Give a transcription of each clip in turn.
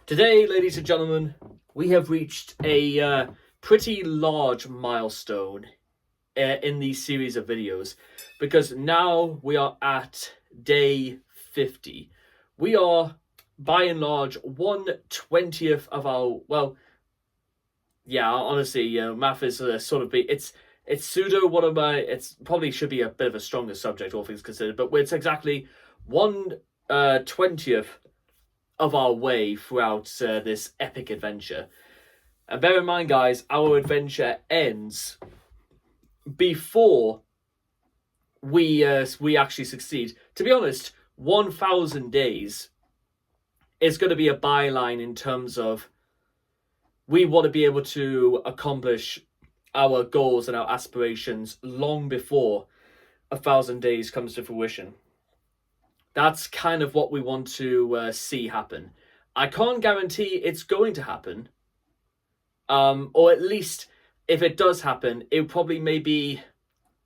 Today, ladies and gentlemen, we have reached a pretty large milestone in these series of videos because now we are at day 50. We are, by and large, 1/20th of our, well, yeah, honestly, math is sort of, it's pseudo one of my, it's probably should be a bit of a stronger subject, all things considered, but it's exactly 1/20th of our way throughout this epic adventure. And bear in mind, guys, our adventure ends before we actually succeed. To be honest, 1,000 days is going to be a byline in terms of we want to be able to accomplish our goals and our aspirations long before 1,000 days comes to fruition. That's kind of what we want to see happen. I can't guarantee it's going to happen. Or at least if it does happen, it probably maybe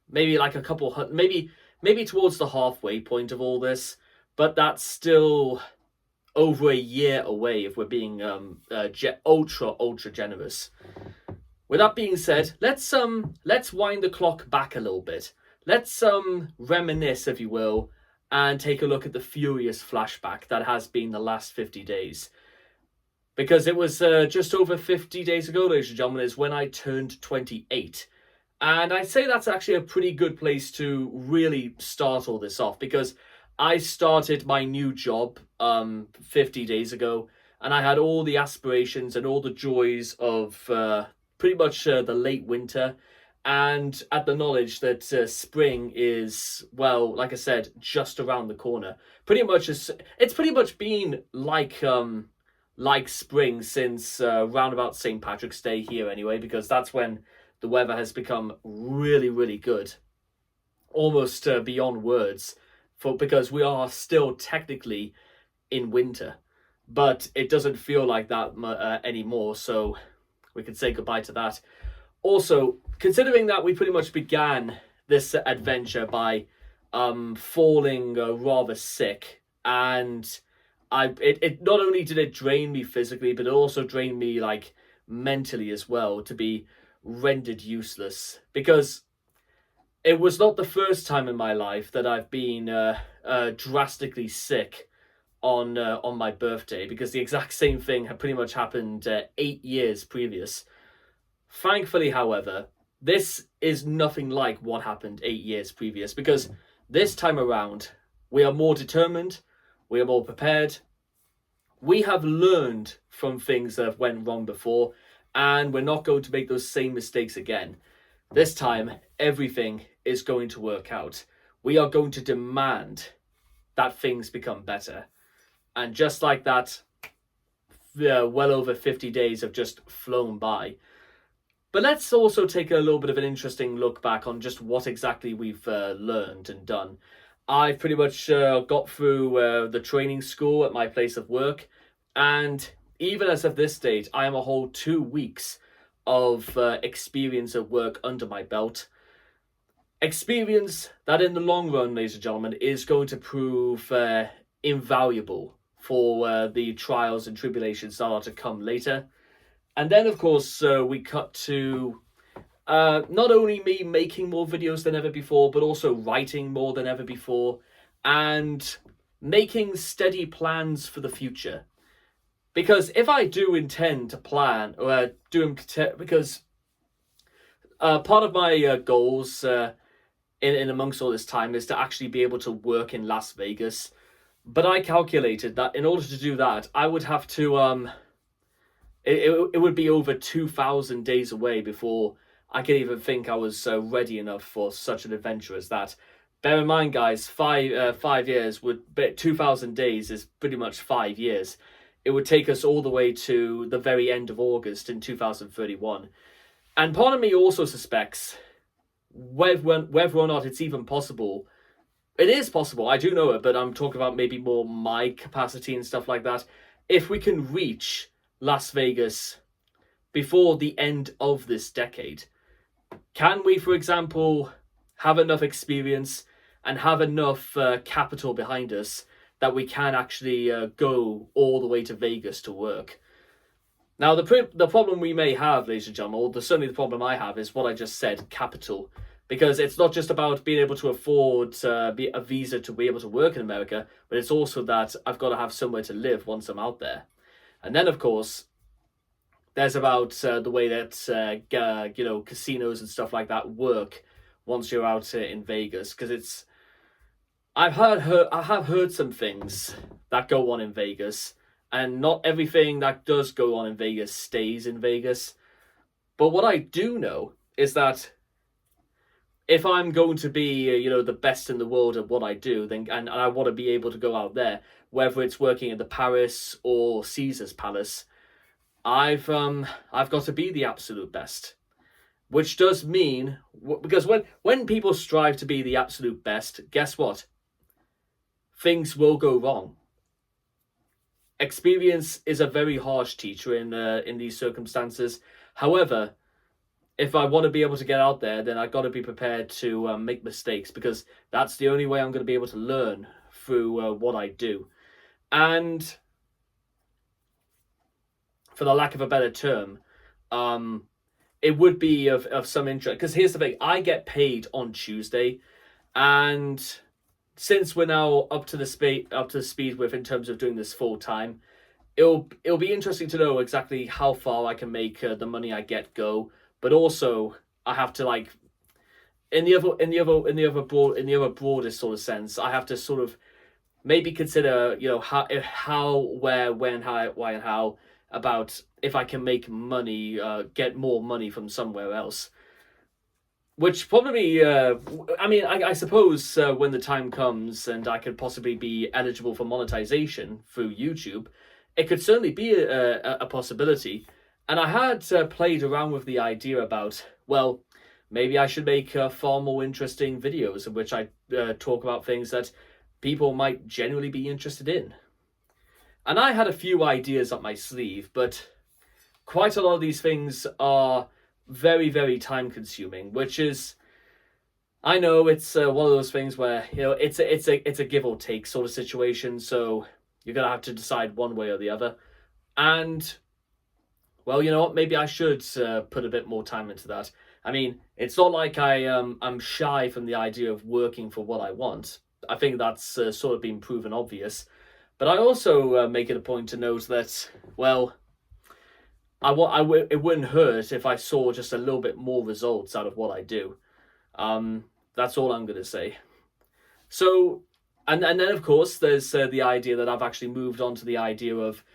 like a couple, maybe towards the halfway point of all this. But that's still over a year away if we're being ultra generous. With that being said, let's wind the clock back a little bit. Let's reminisce, if you will, and take a look at the furious flashback that has been the last 50 days. Because it was just over 50 days ago, ladies and gentlemen, is when I turned 28. And I'd say that's actually a pretty good place to really start all this off, because I started my new job 50 days ago, and I had all the aspirations and all the joys of pretty much the late winter, and at the knowledge that spring is, well, like I said, just around the corner. It's pretty much been like spring since round about St. Patrick's Day here anyway, because that's when the weather has become really good, almost beyond words, because we are still technically in winter, but it doesn't feel like that anymore, so we can say goodbye to that. Also, considering that we pretty much began this adventure by falling rather sick, and it not only did it drain me physically, but it also drained me like mentally as well, to be rendered useless, because it was not the first time in my life that I've been drastically sick on my birthday, because the exact same thing had pretty much happened 8 years previous. Thankfully, however, this is nothing like what happened 8 years previous, because this time around, we are more determined, we are more prepared, we have learned from things that have went wrong before, and we're not going to make those same mistakes again. This time, everything is going to work out. We are going to demand that things become better. And just like that, well over 50 days have just flown by. But let's also take a little bit of an interesting look back on just what exactly we've learned and done. I've pretty much got through the training school at my place of work, and even as of this date, I am a whole 2 weeks of experience of work under my belt. Experience that in the long run, ladies and gentlemen, is going to prove invaluable for the trials and tribulations that are to come later. And then, of course, we cut to not only me making more videos than ever before, but also writing more than ever before, and making steady plans for the future. Because if I do intend to plan, because part of my goals in amongst all this time is to actually be able to work in Las Vegas. But I calculated that in order to do that, I would have to it would be over 2,000 days away before I could even think I was ready enough for such an adventure as that. Bear in mind, guys, 5 years would 2,000 days is pretty much 5 years. It would take us all the way to the very end of August in 2031. And part of me also suspects whether or not it's even possible. It is possible, I do know it, but I'm talking about maybe more my capacity and stuff like that. If we can reach Las Vegas before the end of this decade, can we, for example, have enough experience and have enough capital behind us that we can actually go all the way to Vegas to work. Now, the problem we may have, ladies and gentlemen, or certainly the problem I have, is what I just said, capital. Because it's not just about being able to afford a visa to be able to work in America, but it's also that I've got to have somewhere to live once I'm out there. And then, of course, there's about the way that casinos and stuff like that work once you're out in Vegas. Because I have heard some things that go on in Vegas, and not everything that does go on in Vegas stays in Vegas. But what I do know is that if I'm going to be, the best in the world at what I do, then and I want to be able to go out there, whether it's working at the Paris or Caesar's Palace, I've got to be the absolute best. Which does mean, because when people strive to be the absolute best, guess what? Things will go wrong. Experience is a very harsh teacher in these circumstances. However, if I want to be able to get out there, then I've got to be prepared to make mistakes, because that's the only way I'm going to be able to learn through what I do. And for the lack of a better term, it would be of some interest. Because here's the thing, I get paid on Tuesday, and since we're now up to the speed with in terms of doing this full time, it'll be interesting to know exactly how far I can make the money I get go. But also, I have to, like, in the other broadest sort of sense, I have to sort of maybe consider, how, where, when, how, why, and how, about if I can make money, get more money from somewhere else. Which probably, I suppose when the time comes and I could possibly be eligible for monetization through YouTube, it could certainly be a possibility. And I had played around with the idea about, well, maybe I should make far more interesting videos in which I talk about things that people might genuinely be interested in. And I had a few ideas up my sleeve, but quite a lot of these things are very, very time consuming, which is, I know it's one of those things where, it's a give or take sort of situation. So you're going to have to decide one way or the other. And, well, you know what? Maybe I should put a bit more time into that. I mean, it's not like I'm shy from the idea of working for what I want. I think that's sort of been proven obvious. But I also make it a point to note that, well, it wouldn't hurt if I saw just a little bit more results out of what I do. That's all I'm going to say. So, and then, of course, there's the idea that I've actually moved on to the idea of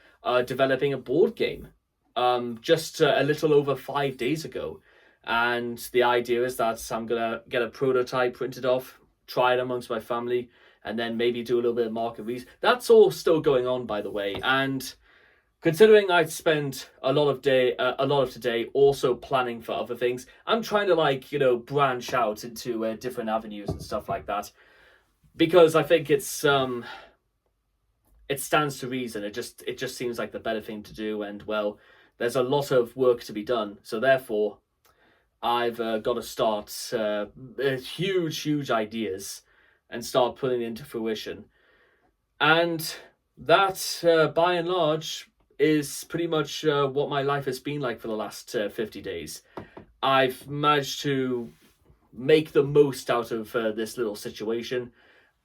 developing a board game. Just a little over 5 days ago. And the idea is that I'm going to get a prototype printed off, try it amongst my family, and then maybe do a little bit of market research. That's all still going on, by the way. And considering I'd spent a lot of today also planning for other things, I'm trying to branch out into different avenues and stuff like that. Because I think it stands to reason. It just seems like the better thing to do, and well, there's a lot of work to be done. So therefore, I've got to start huge ideas and start putting it into fruition. And that, by and large, is pretty much what my life has been like for the last 50 days. I've managed to make the most out of this little situation.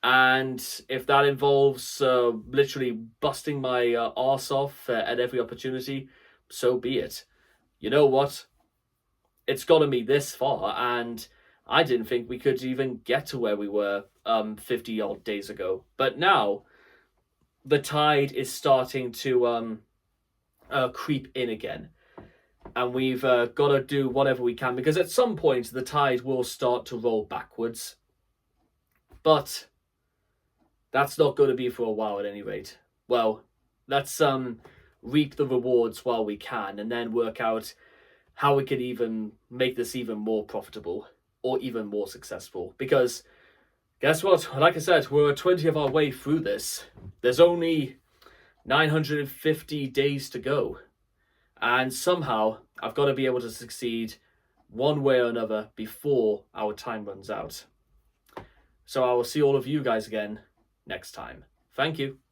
And if that involves literally busting my arse off at every opportunity, so be it. You know what? It's gotten me this far, and I didn't think we could even get to where we were 50 odd days ago. But now, the tide is starting to creep in again. And we've got to do whatever we can, because at some point the tide will start to roll backwards. But that's not going to be for a while at any rate. Well, let's reap the rewards while we can, and then work out how we could even make this even more profitable or even more successful. Because guess what? Like I said, we're 20 of our way through this. There's only 950 days to go. And somehow I've got to be able to succeed one way or another before our time runs out. So I will see all of you guys again next time. Thank you.